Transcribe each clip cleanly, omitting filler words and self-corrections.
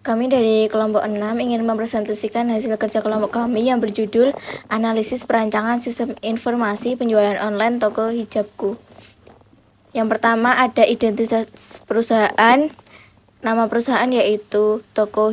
Kami dari kelompok 6 ingin mempresentasikan hasil kerja kelompok kami yang berjudul Analisis Perancangan Sistem Informasi Penjualan Online Toko Hijabku. Yang pertama ada identitas perusahaan. Nama perusahaan yaitu Toko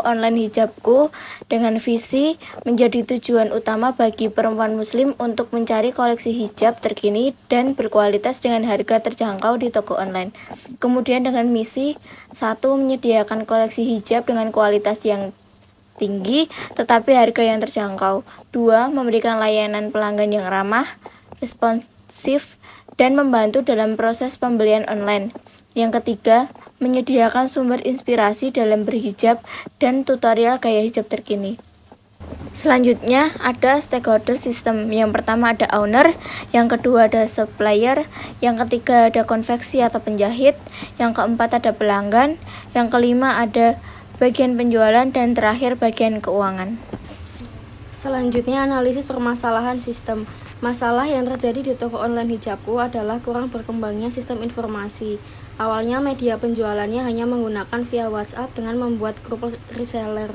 Online Hijabku dengan visi menjadi tujuan utama bagi perempuan muslim untuk mencari koleksi hijab terkini dan berkualitas dengan harga terjangkau di toko online. Kemudian dengan misi 1. Menyediakan koleksi hijab dengan kualitas yang tinggi tetapi harga yang terjangkau. 2. Memberikan layanan pelanggan yang ramah, responsif, dan membantu dalam proses pembelian online. Yang ketiga, menyediakan sumber inspirasi dalam berhijab dan tutorial gaya hijab terkini. Selanjutnya ada stakeholder system. Yang pertama ada owner, yang kedua ada supplier, yang ketiga ada konveksi atau penjahit, yang keempat ada pelanggan, yang kelima ada bagian penjualan, dan terakhir bagian keuangan. Selanjutnya analisis permasalahan sistem. Masalah yang terjadi di toko online hijabku adalah kurang berkembangnya sistem informasi. Awalnya media penjualannya hanya menggunakan via WhatsApp dengan membuat grup reseller.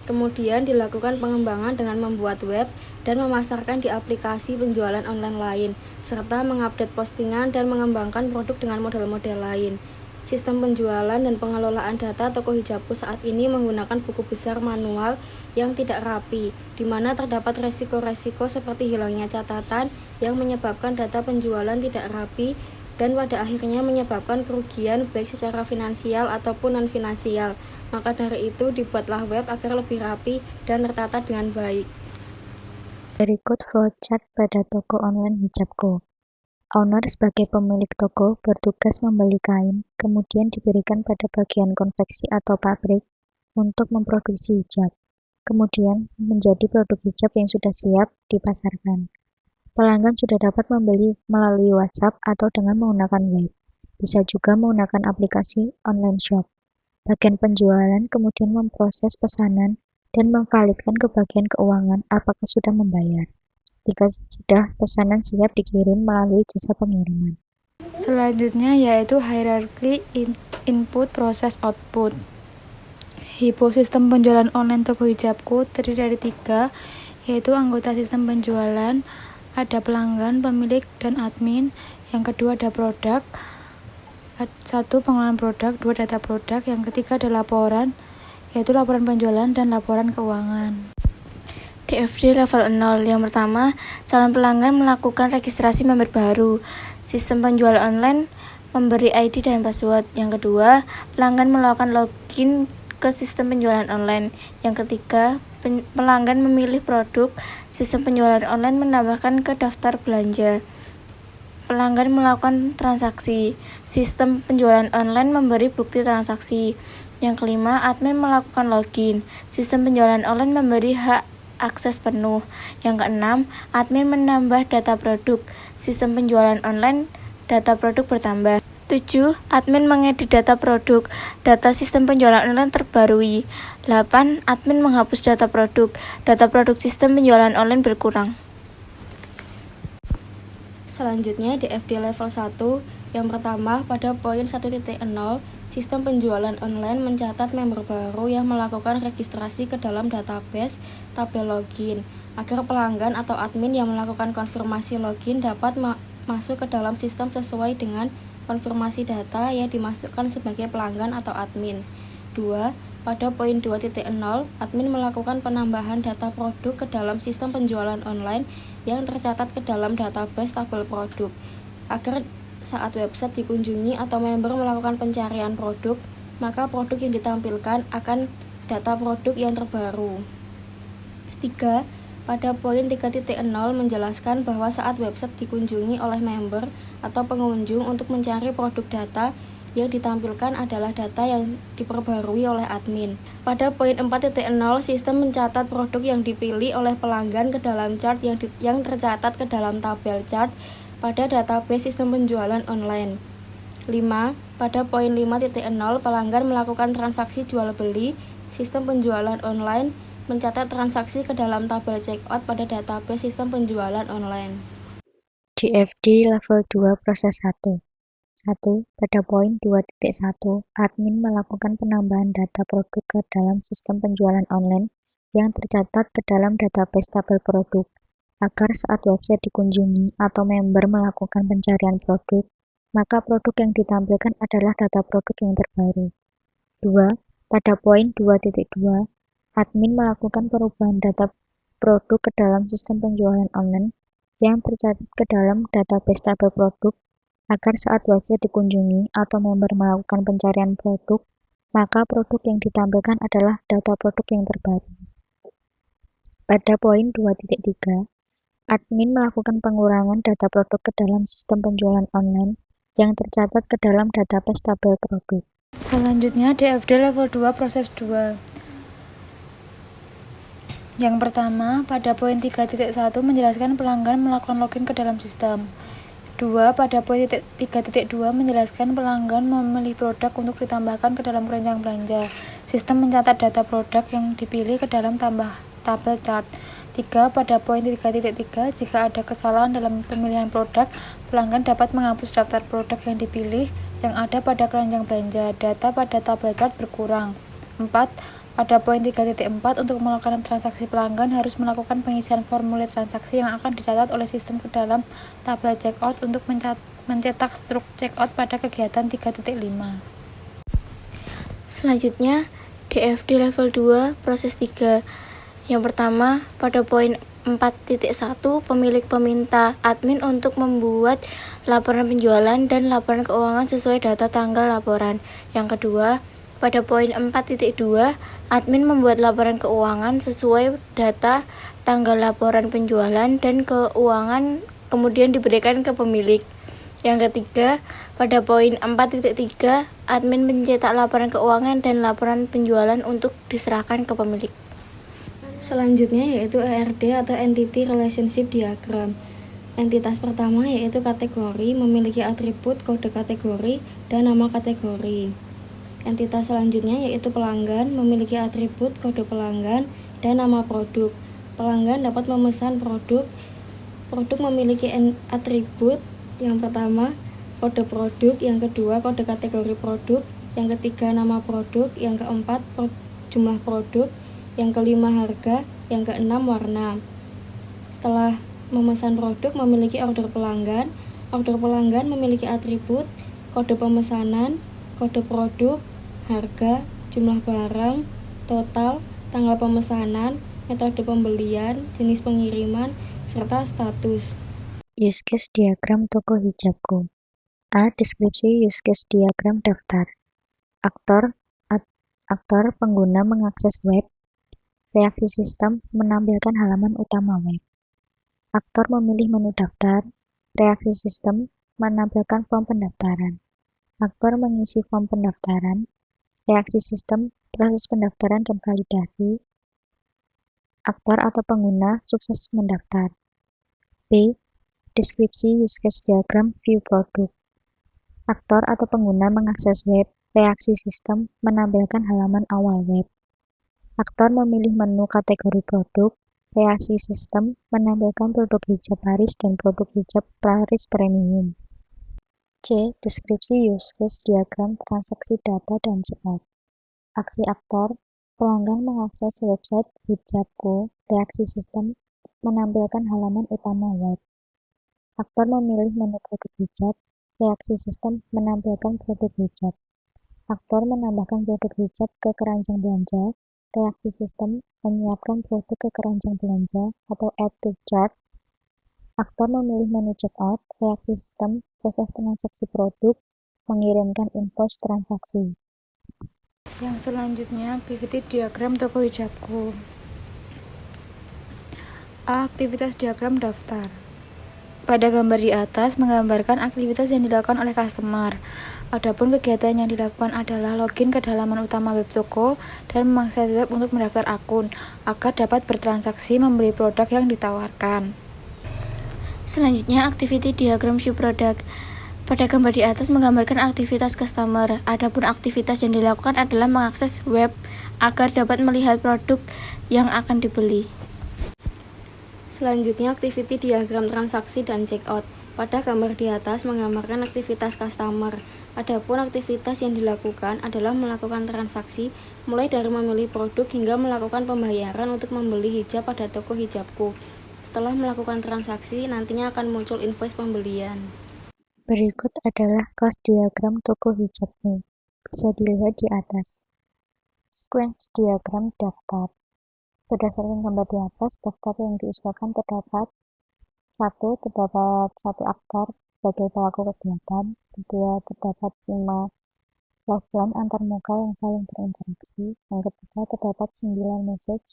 Kemudian dilakukan pengembangan dengan membuat web dan memasarkan di aplikasi penjualan online lain, serta mengupdate postingan dan mengembangkan produk dengan model-model lain. Sistem penjualan dan pengelolaan data toko hijabku saat ini menggunakan buku besar manual yang tidak rapi, di mana terdapat resiko-resiko seperti hilangnya catatan yang menyebabkan data penjualan tidak rapi dan pada akhirnya menyebabkan kerugian baik secara finansial ataupun non-finansial. Maka dari itu dibuatlah web agar lebih rapi dan tertata dengan baik. Berikut flowchart pada toko online hijabku. Owner sebagai pemilik toko bertugas membeli kain, kemudian diberikan pada bagian konveksi atau pabrik untuk memproduksi hijab. Kemudian menjadi produk hijab yang sudah siap dipasarkan. Pelanggan sudah dapat membeli melalui WhatsApp atau dengan menggunakan web. Bisa juga menggunakan aplikasi online shop. Bagian penjualan kemudian memproses pesanan dan memvalidkan ke bagian keuangan apakah sudah membayar. Jika sudah, pesanan siap dikirim melalui jasa pengiriman. Selanjutnya yaitu hierarki input, proses, output. HIPO sistem penjualan online toko hijabku terdiri dari 3, yaitu anggota sistem penjualan, ada pelanggan, pemilik, dan admin. Yang kedua ada produk, 1 pengelolaan produk, 2 data produk, yang ketiga ada laporan, yaitu laporan penjualan dan laporan keuangan. DFD level 0. Yang pertama, calon pelanggan melakukan registrasi member baru. Sistem penjualan online memberi ID dan password. Yang kedua, pelanggan melakukan login ke sistem penjualan online. Yang ketiga, pelanggan memilih produk. Sistem penjualan online menambahkan ke daftar belanja. Pelanggan melakukan transaksi. Sistem penjualan online memberi bukti transaksi. Yang kelima, admin melakukan login. Sistem penjualan online memberi hak akses penuh. Yang keenam, admin menambah data produk. Sistem penjualan online, data produk bertambah. 7. Admin mengedit data produk. Data sistem penjualan online terbarui. 8. Admin menghapus data produk. Data produk sistem penjualan online berkurang. Selanjutnya DFD level 1. Yang pertama, pada poin 1.0, sistem penjualan online mencatat member baru yang melakukan registrasi ke dalam database tabel login, agar pelanggan atau admin yang melakukan konfirmasi login dapat masuk ke dalam sistem sesuai dengan konfirmasi data yang dimasukkan sebagai pelanggan atau admin. 2. Pada poin 2.0, admin melakukan penambahan data produk ke dalam sistem penjualan online yang tercatat ke dalam database tabel produk, agar saat website dikunjungi atau member melakukan pencarian produk, maka produk yang ditampilkan akan data produk yang terbaru. 3. Pada poin 3.0 menjelaskan bahwa saat website dikunjungi oleh member atau pengunjung untuk mencari produk data, yang ditampilkan adalah data yang diperbarui oleh admin. Pada poin 4.0, sistem mencatat produk yang dipilih oleh pelanggan ke dalam chart yang tercatat ke dalam tabel chart pada database sistem penjualan online. 5. Pada poin 5.0, pelanggan melakukan transaksi jual beli. Sistem penjualan online mencatat transaksi ke dalam tabel checkout pada database sistem penjualan online. DFD level 2 proses 1. 1. Pada poin 2.1, admin melakukan penambahan data produk ke dalam sistem penjualan online yang tercatat ke dalam database tabel produk, agar saat website dikunjungi atau member melakukan pencarian produk, maka produk yang ditampilkan adalah data produk yang terbaru. 2. Pada poin 2.2, admin melakukan perubahan data produk ke dalam sistem penjualan online yang tercatat ke dalam database tabel produk, agar saat website dikunjungi atau member melakukan pencarian produk, maka produk yang ditampilkan adalah data produk yang terbaru. Pada poin 2.3, admin melakukan pengurangan data produk ke dalam sistem penjualan online yang tercatat ke dalam database tabel produk. Selanjutnya DFD level 2 proses 2. Yang pertama, pada poin 3.1 menjelaskan pelanggan melakukan login ke dalam sistem. 2. Pada poin 3.2 menjelaskan pelanggan memilih produk untuk ditambahkan ke dalam keranjang belanja. Sistem mencatat data produk yang dipilih ke dalam tabel chart. 3. Pada poin 3.3, jika ada kesalahan dalam pemilihan produk, pelanggan dapat menghapus daftar produk yang dipilih yang ada pada keranjang belanja. Data pada tabel chart berkurang. 4. Pada poin 3.4, untuk melakukan transaksi pelanggan harus melakukan pengisian formulir transaksi yang akan dicatat oleh sistem ke dalam tabel checkout untuk mencetak struk checkout pada kegiatan 3.5. Selanjutnya, DFD level 2 proses 3. Yang pertama, pada poin 4.1, pemilik meminta admin untuk membuat laporan penjualan dan laporan keuangan sesuai data tanggal laporan. Yang kedua, pada poin 4.2, admin membuat laporan keuangan sesuai data tanggal laporan penjualan dan keuangan kemudian diberikan ke pemilik. Yang ketiga, pada poin 4.3, admin mencetak laporan keuangan dan laporan penjualan untuk diserahkan ke pemilik. Selanjutnya yaitu ERD atau Entity Relationship Diagram. Entitas pertama yaitu kategori, memiliki atribut, kode kategori, dan nama kategori. Entitas selanjutnya yaitu pelanggan, memiliki atribut, kode pelanggan, dan nama produk. Pelanggan dapat memesan produk. Produk memiliki atribut. Yang pertama, kode produk. Yang kedua, kode kategori produk. Yang ketiga, nama produk. Yang keempat, jumlah produk. Yang kelima, harga. Yang keenam, warna. Setelah memesan produk, memiliki order pelanggan. Order pelanggan memiliki atribut, kode pemesanan, kode produk, harga, jumlah barang, total, tanggal pemesanan, metode pembelian, jenis pengiriman, serta status. Use case diagram toko hijabku. A. Deskripsi use case diagram daftar. Aktor pengguna mengakses web. Reaksi sistem menampilkan halaman utama web. Aktor memilih menu daftar. Reaksi sistem menampilkan form pendaftaran. Aktor mengisi form pendaftaran. Reaksi sistem, proses pendaftaran dan validasi. Aktor atau pengguna sukses mendaftar. B. Deskripsi use case diagram view produk. Aktor atau pengguna mengakses web. Reaksi sistem menampilkan halaman awal web. Aktor memilih menu kategori produk. Reaksi sistem menampilkan produk hijab baris dan produk hijab baris premium. C. Deskripsi use case diagram transaksi data dan checkout. Aksi aktor, pelanggan mengakses website hijabku. Reaksi sistem menampilkan halaman utama web. Aktor memilih menu produk hijab. Reaksi sistem menampilkan produk hijab. Aktor menambahkan produk hijab ke keranjang belanja. Reaksi sistem menyiapkan produk ke keranjang belanja atau add to cart. Aktor memilih menu checkout. Reaksi sistem proses transaksi produk, mengirimkan invoice transaksi. Yang selanjutnya, activity diagram toko hijabku. A. Aktivitas diagram daftar. Pada gambar di atas menggambarkan aktivitas yang dilakukan oleh customer. Adapun kegiatan yang dilakukan adalah login ke halaman utama web toko dan mengakses web untuk mendaftar akun agar dapat bertransaksi membeli produk yang ditawarkan. Selanjutnya, activity diagram view product. Pada gambar di atas menggambarkan aktivitas customer. Adapun aktivitas yang dilakukan adalah mengakses web agar dapat melihat produk yang akan dibeli. Selanjutnya, activity diagram transaksi dan checkout. Pada gambar di atas menggambarkan aktivitas customer. Adapun aktivitas yang dilakukan adalah melakukan transaksi mulai dari memilih produk hingga melakukan pembayaran untuk membeli hijab pada toko hijabku. Setelah melakukan transaksi, nantinya akan muncul invoice pembelian. Berikut adalah kelas diagram toko hijabmu. Bisa dilihat di atas. Sequence diagram daftar. Berdasarkan gambar di atas, daftar yang diusahakan terdapat 1. Terdapat 1 aktor sebagai pelaku kegiatan. 2. Terdapat 5 lifeline antarmuka yang saling berinteraksi. Yang ketiga, terdapat 9 message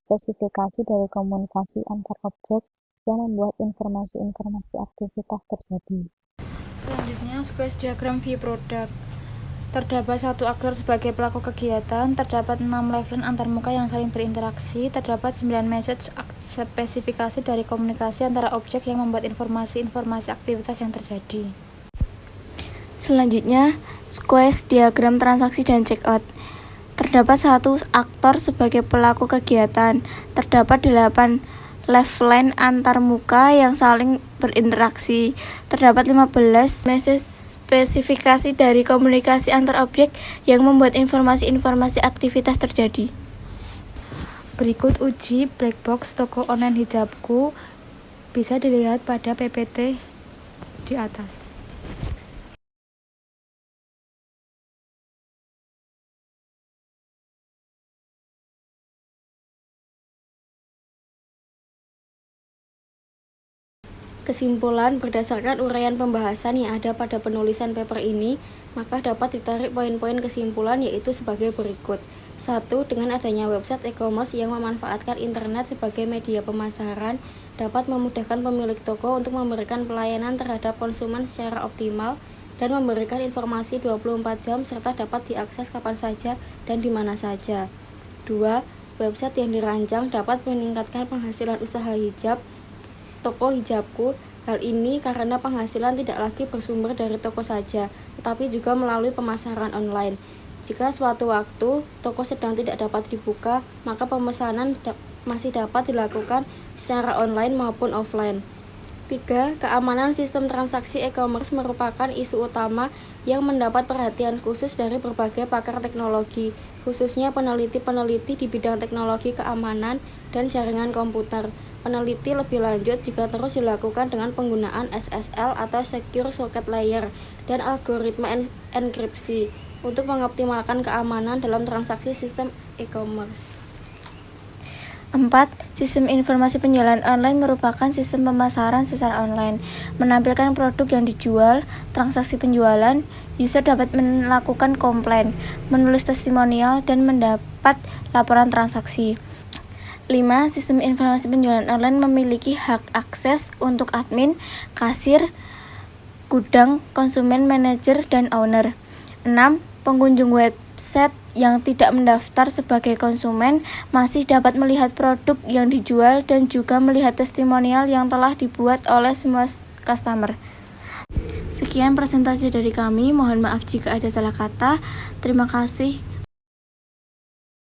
spesifikasi dari komunikasi antar objek yang membuat informasi-informasi aktivitas terjadi. Selanjutnya, squash diagram view product. Terdapat 1 aktor sebagai pelaku kegiatan, terdapat 6 lifeline antarmuka yang saling berinteraksi, terdapat 9 message spesifikasi dari komunikasi antara objek yang membuat informasi-informasi aktivitas yang terjadi. Selanjutnya, squash diagram transaksi dan checkout. Terdapat 1 aktor sebagai pelaku kegiatan. Terdapat 8 lifeline antarmuka yang saling berinteraksi. Terdapat 15 message spesifikasi dari komunikasi antar objek yang membuat informasi-informasi aktivitas terjadi. Berikut uji black box toko online hijabku, bisa dilihat pada PPT di atas. Kesimpulan, berdasarkan uraian pembahasan yang ada pada penulisan paper ini, maka dapat ditarik poin-poin kesimpulan yaitu sebagai berikut. 1. Dengan adanya website e-commerce yang memanfaatkan internet sebagai media pemasaran, dapat memudahkan pemilik toko untuk memberikan pelayanan terhadap konsumen secara optimal dan memberikan informasi 24 jam serta dapat diakses kapan saja dan di mana saja. 2. Website yang dirancang dapat meningkatkan penghasilan usaha hijab toko hijabku. Hal ini karena penghasilan tidak lagi bersumber dari toko saja, tetapi juga melalui pemasaran online. Jika suatu waktu toko sedang tidak dapat dibuka, maka pemesanan masih dapat dilakukan secara online maupun offline. 3. Keamanan sistem transaksi e-commerce merupakan isu utama yang mendapat perhatian khusus dari berbagai pakar teknologi, khususnya peneliti-peneliti di bidang teknologi keamanan dan jaringan komputer. Peneliti lebih lanjut juga terus dilakukan dengan penggunaan SSL atau Secure Socket Layer dan algoritma enkripsi untuk mengoptimalkan keamanan dalam transaksi sistem e-commerce. 4. Sistem informasi penjualan online merupakan sistem pemasaran secara online. Menampilkan produk yang dijual, transaksi penjualan, user dapat melakukan komplain, menulis testimonial, dan mendapat laporan transaksi. 5. Sistem informasi penjualan online memiliki hak akses untuk admin, kasir, gudang, konsumen, manajer, dan owner. 6. Pengunjung website yang tidak mendaftar sebagai konsumen masih dapat melihat produk yang dijual dan juga melihat testimonial yang telah dibuat oleh semua customer. Sekian presentasi dari kami, mohon maaf jika ada salah kata. Terima kasih.